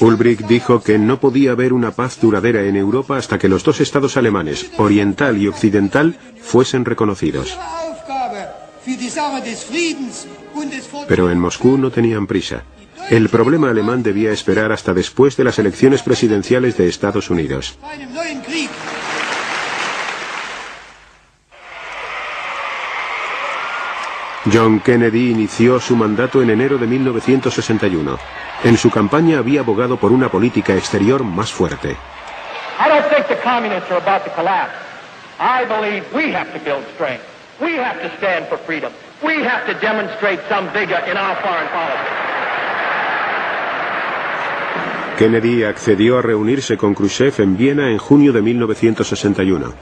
Ulbricht dijo que no podía haber una paz duradera en Europa hasta que los dos estados alemanes, oriental y occidental, fuesen reconocidos. Pero en Moscú no tenían prisa. El problema alemán debía esperar hasta después de las elecciones presidenciales de Estados Unidos. John Kennedy inició su mandato en enero de 1961. En su campaña había abogado por una política exterior más fuerte. I don't think the communists are about to collapse. I believe we have to build strength. We have to stand for freedom. We have to demonstrate some vigor in our foreign policy. Kennedy accedió a reunirse con Khrushchev en Viena en junio de 1961.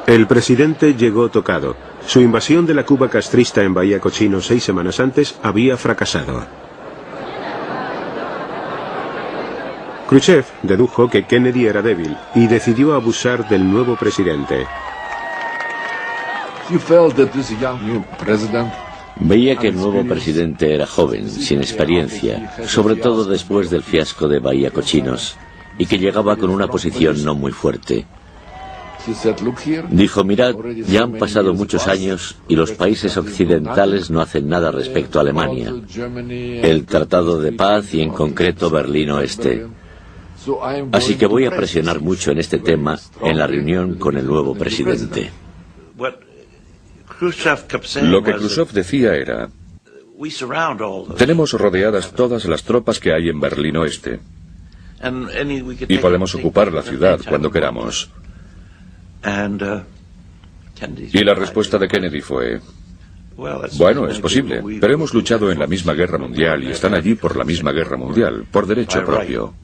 El presidente llegó tocado. Su invasión de la Cuba castrista en Bahía Cochino 6 semanas antes había fracasado. Khrushchev dedujo que Kennedy era débil y decidió abusar del nuevo presidente. Veía que el nuevo presidente era joven, sin experiencia, sobre todo después del fiasco de Bahía Cochinos, y que llegaba con una posición no muy fuerte. Dijo, mirad, ya han pasado muchos años y los países occidentales no hacen nada respecto a Alemania. El Tratado de Paz y en concreto Berlín Oeste. Así que voy a presionar mucho en este tema en la reunión con el nuevo presidente. Lo que Khrushchev decía era: tenemos rodeadas todas las tropas que hay en Berlín Oeste y podemos ocupar la ciudad cuando queramos. Y la respuesta de Kennedy fue: bueno, es posible, pero hemos luchado en la misma guerra mundial y están allí por la misma guerra mundial, por derecho propio.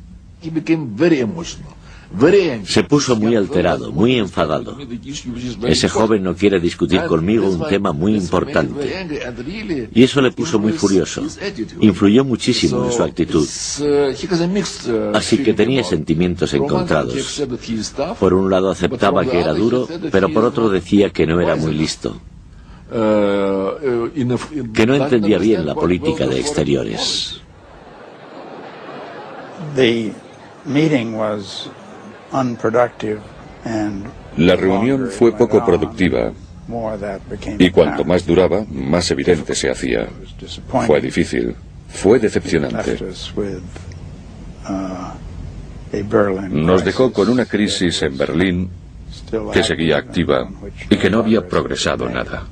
Se puso muy alterado, muy enfadado. Ese joven no quiere discutir conmigo un tema muy importante. Y eso le puso muy furioso. Influyó muchísimo en su actitud. Así que tenía sentimientos encontrados. Por un lado aceptaba que era duro, pero por otro decía que no era muy listo. Que no entendía bien la política de exteriores. La reunión fue poco productiva y cuanto más duraba, más evidente se hacía. Fue difícil, fue decepcionante. Nos dejó con una crisis en Berlín que seguía activa y que no había progresado nada.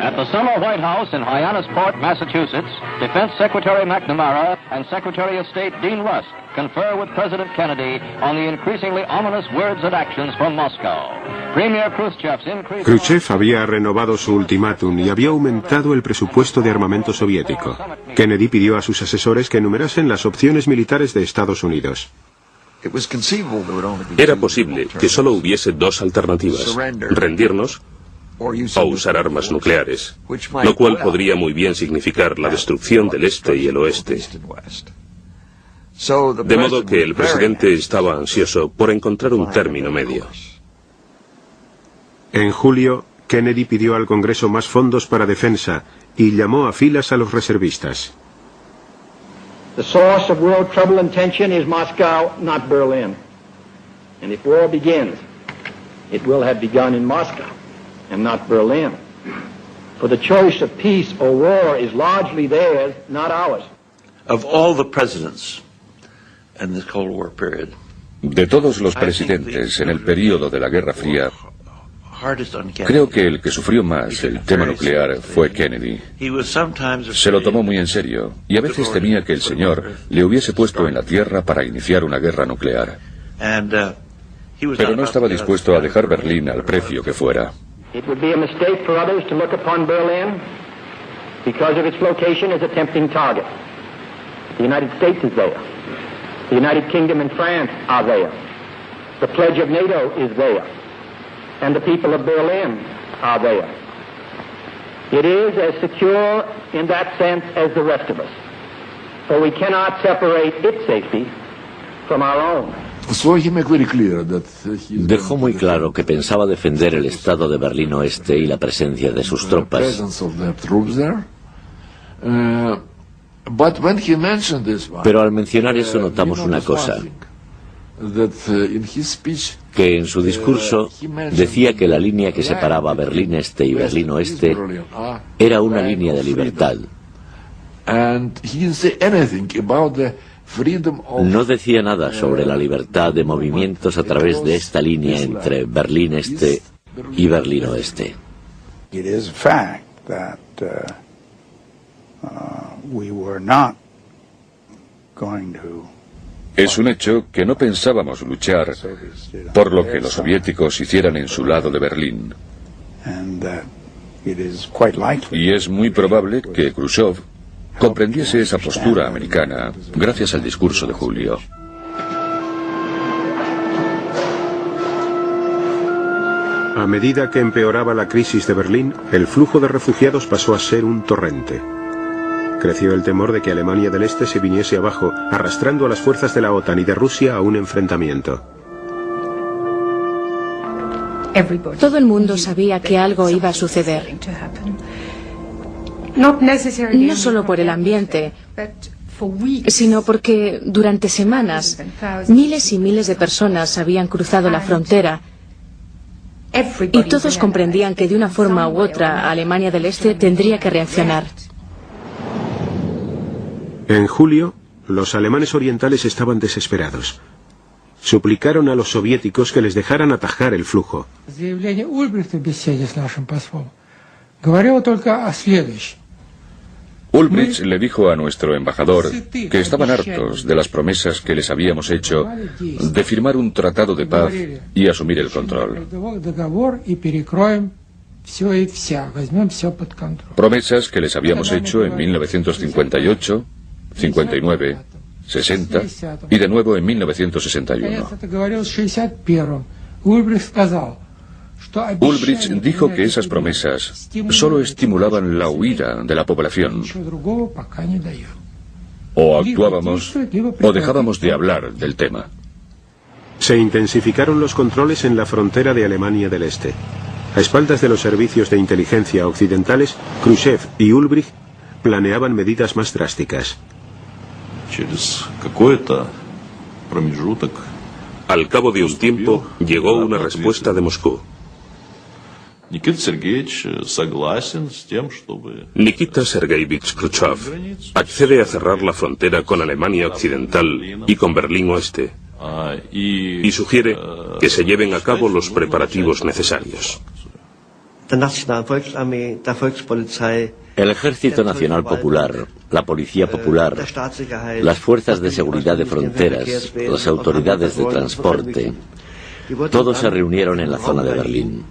At the summer White House in Hyannisport, Massachusetts, Defense Secretary McNamara and Secretary of State Dean Rusk confer with President Kennedy on the increasingly ominous words and actions from Moscow. Premier Khrushchev's increase... Khrushchev había renovado su ultimátum y había aumentado el presupuesto de armamento soviético. Kennedy pidió a sus asesores que enumerasen las opciones militares de Estados Unidos. Era posible que solo hubiese dos alternativas: rendirnos o usar armas nucleares, lo cual podría muy bien significar la destrucción del este y el oeste. De modo que el presidente estaba ansioso por encontrar un término medio. En julio, Kennedy pidió al Congreso más fondos para defensa y llamó a filas a los reservistas. The source of world trouble and tension is Moscow, not Berlin. And if war begins, it will have begun in Moscow and not Berlin. For the choice of peace or war is largely theirs, not ours. Of all the presidents in this Cold War period, de todos los presidentes en el período de la Guerra Fría, creo que el que sufrió más el tema nuclear fue Kennedy. Se lo tomó muy en serio y a veces temía que el señor le hubiese puesto en la tierra para iniciar una guerra nuclear. Pero no estaba dispuesto a dejar Berlín al precio que fuera. It would be a mistake for others to look upon Berlin because of its location as a tempting target. The United States is there. The United Kingdom and France are there. The pledge of NATO is there. And the people of Berlin are there. It is as secure in that sense as the rest of us. For we cannot separate its safety from our own. Dejó muy claro que pensaba defender el estado de Berlín Oeste y la presencia de sus tropas. Pero al mencionar eso notamos una cosa, que en su discurso decía que la línea que separaba Berlín Este y Berlín Oeste era una línea de libertad. No decía nada sobre la libertad de movimientos a través de esta línea entre Berlín Este y Berlín Oeste. Es un hecho que no pensábamos luchar por lo que los soviéticos hicieran en su lado de Berlín. Y es muy probable que Khrushchev comprendiese esa postura americana gracias al discurso de julio. A medida que empeoraba la crisis de Berlín, el flujo de refugiados pasó a ser un torrente. Creció el temor de que Alemania del Este se viniese abajo, arrastrando a las fuerzas de la OTAN y de Rusia a un enfrentamiento. Todo el mundo sabía que algo iba a suceder. No solo por el ambiente, sino porque durante semanas miles y miles de personas habían cruzado la frontera y todos comprendían que de una forma u otra Alemania del Este tendría que reaccionar. En julio, los alemanes orientales estaban desesperados. Suplicaron a los soviéticos que les dejaran atajar el flujo. Ulbricht le dijo a nuestro embajador que estaban hartos de las promesas que les habíamos hecho de firmar un tratado de paz y asumir el control. Promesas que les habíamos hecho en 1958, 59, 60 y de nuevo en 1961. Ulbricht dijo que esas promesas solo estimulaban la huida de la población. O actuábamos o dejábamos de hablar del tema. Se intensificaron los controles en la frontera de Alemania del Este. A espaldas de los servicios de inteligencia occidentales, Khrushchev y Ulbricht planeaban medidas más drásticas. Al cabo de un tiempo, llegó una respuesta de Moscú. Nikita Sergeyevich Khrushchev accede a cerrar la frontera con Alemania Occidental y con Berlín Oeste y sugiere que se lleven a cabo los preparativos necesarios. El Ejército Nacional Popular, la Policía Popular, las fuerzas de seguridad de fronteras, las autoridades de transporte, todos se reunieron en la zona de Berlín.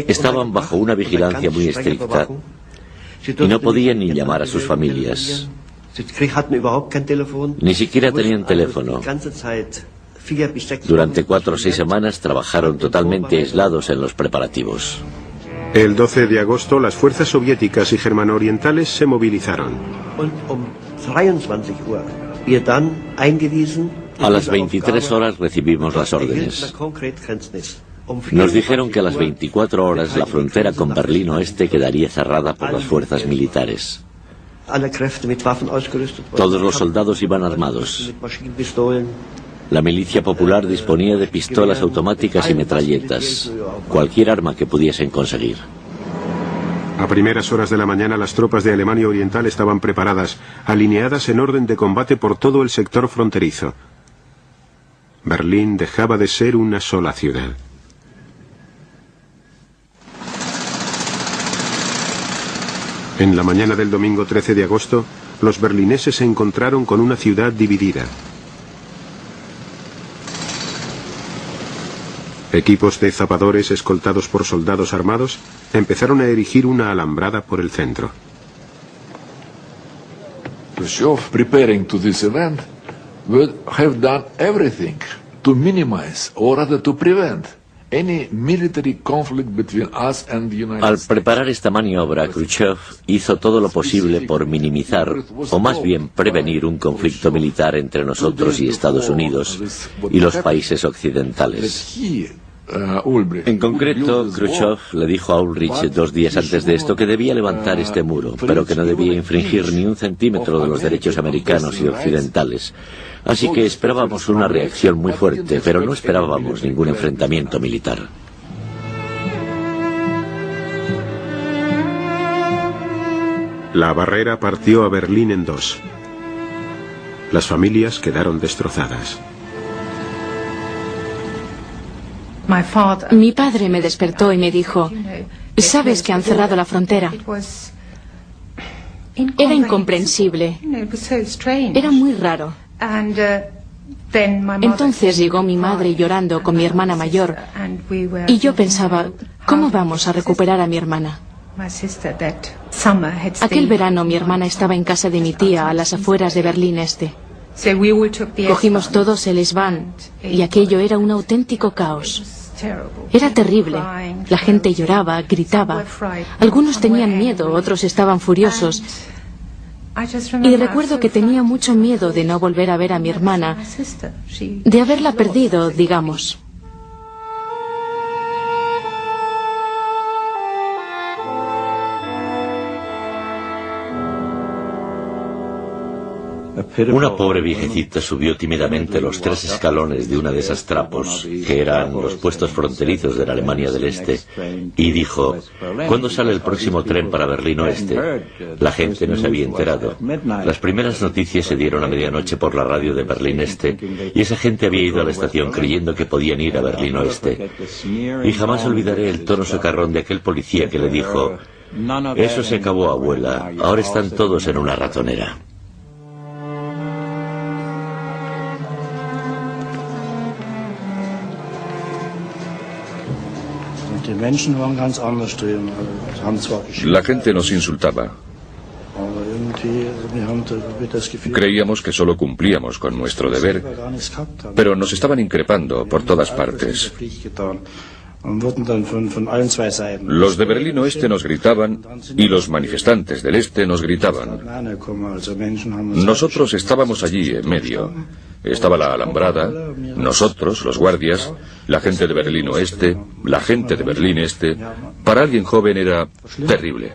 Estaban bajo una vigilancia muy estricta y no podían ni llamar a sus familias. Ni siquiera tenían teléfono. Durante 4 o 6 semanas trabajaron totalmente aislados en los preparativos. El 12 de agosto, las fuerzas soviéticas y germano-orientales se movilizaron. A las 23 horas recibimos las órdenes. Nos dijeron que a las 24 horas la frontera con Berlín Oeste quedaría cerrada por las fuerzas militares. Todos los soldados iban armados. La milicia popular disponía de pistolas automáticas y metralletas, cualquier arma que pudiesen conseguir. A primeras horas de la mañana, las tropas de Alemania Oriental estaban preparadas, alineadas en orden de combate por todo el sector fronterizo. Berlín dejaba de ser una sola ciudad. En la mañana del domingo 13 de agosto, los berlineses se encontraron con una ciudad dividida. Equipos de zapadores escoltados por soldados armados empezaron a erigir una alambrada por el centro. Khrushchev, preparing to this event, would have done everything to minimize or rather to prevent Al preparar esta maniobra, Khrushchev hizo todo lo posible por minimizar, o más bien prevenir, un conflicto militar entre nosotros y Estados Unidos y los países occidentales. En concreto, Khrushchev le dijo a Ulrich 2 días antes de esto que debía levantar este muro, pero que no debía infringir ni un centímetro de los derechos americanos y occidentales. Así que esperábamos una reacción muy fuerte, pero no esperábamos ningún enfrentamiento militar. La barrera partió a Berlín en 2. Las familias quedaron destrozadas. Mi padre me despertó y me dijo, ¿sabes que han cerrado la frontera? Era incomprensible. Era muy raro. Entonces llegó mi madre llorando con mi hermana mayor y yo pensaba, ¿cómo vamos a recuperar a mi hermana? Aquel verano mi hermana estaba en casa de mi tía a las afueras de Berlín Este. Cogimos todos el S-Bahn y aquello era un auténtico caos. Era terrible. La gente lloraba, gritaba. Algunos tenían miedo, otros estaban furiosos. Y recuerdo que tenía mucho miedo de no volver a ver a mi hermana, de haberla perdido, digamos. Una pobre viejecita subió tímidamente los 3 escalones de una de esas trapos, que eran los puestos fronterizos de la Alemania del Este, y dijo, ¿cuándo sale el próximo tren para Berlín Oeste? La gente no se había enterado. Las primeras noticias se dieron a medianoche por la radio de Berlín Este, y esa gente había ido a la estación creyendo que podían ir a Berlín Oeste. Y jamás olvidaré el tono socarrón de aquel policía que le dijo, eso se acabó, abuela, ahora están todos en una ratonera. La gente nos insultaba. Creíamos que solo cumplíamos con nuestro deber, pero nos estaban increpando por todas partes. Los de Berlín Oeste nos gritaban y los manifestantes del Este nos gritaban. Nosotros estábamos allí en medio. Estaba la alambrada, nosotros, los guardias, la gente de Berlín Oeste, la gente de Berlín Este. Para alguien joven era terrible.